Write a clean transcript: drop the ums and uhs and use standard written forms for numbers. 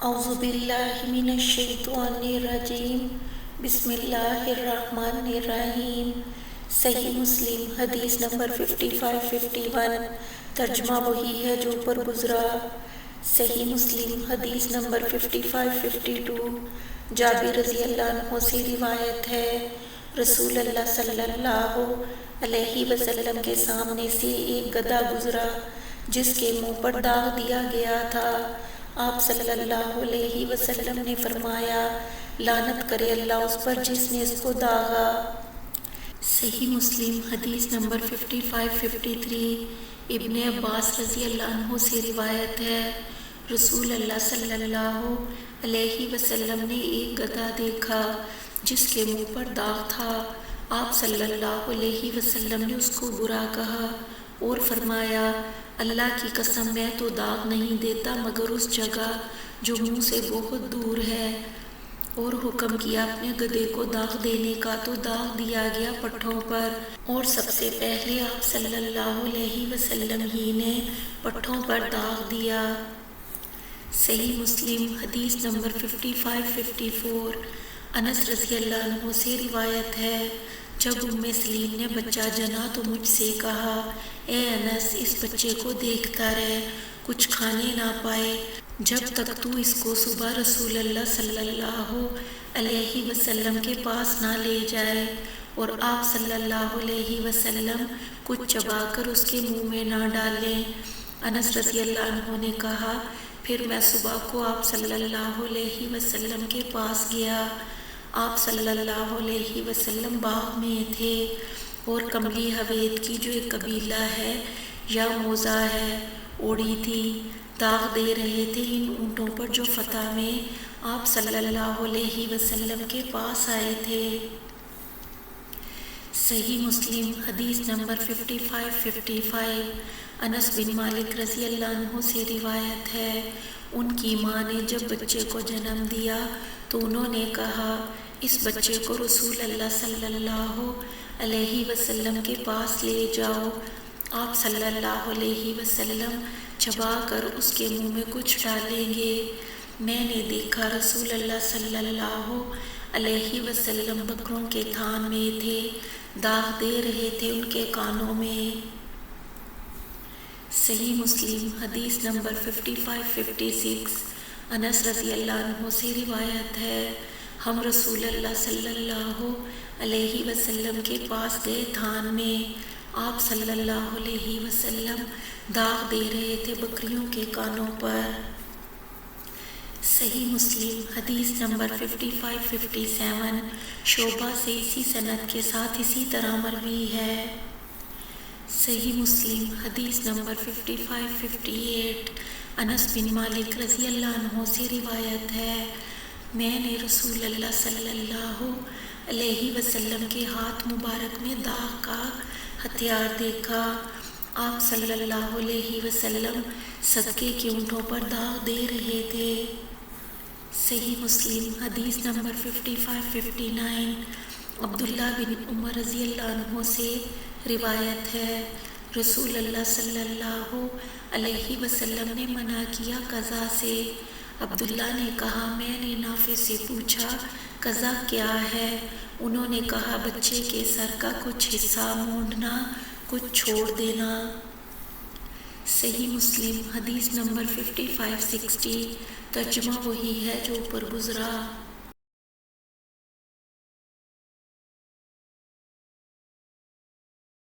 اعوذ باللہ من الشیطان الرجیم بسم اللہ الرحمن الرحیم۔ صحیح مسلم حدیث نمبر 5551۔ ترجمہ وہی ہے جو اوپر گزرا۔ صحیح مسلم حدیث نمبر 5552۔ جابر رضی اللہ عنہ سے روایت ہے، رسول اللہ صلی اللہ علیہ وسلم کے سامنے سے ایک گدھا گزرا جس کے منہ پر داغ دیا گیا تھا۔ آپ صلی اللہ علیہ وسلم نے فرمایا، لعنت کرے اللہ اس پر جس نے اس کو داغا۔ صحیح مسلم حدیث نمبر 5553۔ ابن عباس رضی اللہ عنہ سے روایت ہے، رسول اللہ صلی اللہ علیہ وسلم نے ایک گدھا دیکھا جس کے منہ پر داغ تھا۔ آپ صلی اللہ علیہ وسلم نے اس کو برا کہا اور فرمایا، اللہ کی قسم میں تو داغ نہیں دیتا مگر اس جگہ جو منہ سے بہت دور ہے، اور حکم کیا اپنے گدھے کو داغ دینے کا، تو داغ دیا گیا پٹھوں پر، اور سب سے پہلے آپ صلی اللہ علیہ وسلم ہی نے پٹھوں پر داغ دیا۔ صحیح مسلم حدیث نمبر 5554۔ انس رضی اللہ عنہ سے روایت ہے، جب ام سلیم نے بچہ جنا تو مجھ سے کہا، اے انس، اس بچے کو دیکھتا رہ، کچھ کھانے نہ پائے جب تک تو اس کو صبح رسول اللہ صلی اللہ علیہ وسلم کے پاس نہ لے جائے، اور آپ صلی اللہ علیہ وسلم کچھ چبا کر اس کے منہ میں نہ ڈالیں۔ انس رضی اللہ عنہ نے کہا، پھر میں صبح کو آپ صلی اللہ علیہ وسلم کے پاس گیا۔ آپ صلی اللہ علیہ وسلم باغ میں تھے اور کملی حوید کی جو ایک قبیلہ ہے یا موزہ ہے اوڑی تھی، داغ دے رہے تھے ان اونٹوں پر جو فتح میں آپ صلی اللہ علیہ وسلم کے پاس آئے تھے۔ صحیح مسلم حدیث نمبر 5555۔ انس بن مالک رضی اللہ عنہ سے روایت ہے، ان کی ماں نے جب بچے کو جنم دیا تو انہوں نے کہا، اس بچے کو رسول اللہ صلی اللہ علیہ وسلم کے پاس لے جاؤ۔ آپ صلی اللہ علیہ وسلم چبا کر اس کے منہ میں کچھ ڈالیں گے۔ میں نے دیکھا رسول اللہ صلی اللہ علیہ وسلم بکروں کے تھان میں تھے، داغ دے رہے تھے ان کے کانوں میں۔ صحیح مسلم حدیث نمبر 5556۔ انس رضی اللہ عنہ سے روایت ہے، ہم رسول اللہ صلی اللہ علیہ وسلم کے پاس گئے تھان میں، آپ صلی اللہ علیہ وسلم داغ دے رہے تھے بکریوں کے کانوں پر۔ صحیح مسلم حدیث نمبر 5557۔ شعبہ سے اسی سند کے ساتھ اسی طرح مروی ہے۔ صحیح مسلم حدیث نمبر 5558۔ انس بن مالک رضی اللہ عنہ سے روایت ہے، میں نے رسول اللہ صلی اللہ علیہ وسلم کے ہاتھ مبارک میں داغ کا ہتھیار دیکھا۔ آپ صلی اللہ علیہ وسلم صدقے کے اونٹوں پر داغ دے رہے تھے۔ صحیح مسلم حدیث نمبر 5559۔ عبداللہ بن عمر رضی اللہ عنہ سے روایت ہے، رسول اللہ صلی اللہ علیہ وسلم نے منع کیا قضا سے۔ عبداللہ نے کہا، میں نے نافع سے پوچھا، قضا کیا ہے؟ انہوں نے کہا، بچے کے سر کا کچھ حصہ مونڈنا، کچھ چھوڑ دینا۔ صحیح مسلم حدیث نمبر 5560۔ ترجمہ وہی ہے جو اوپر گزرا۔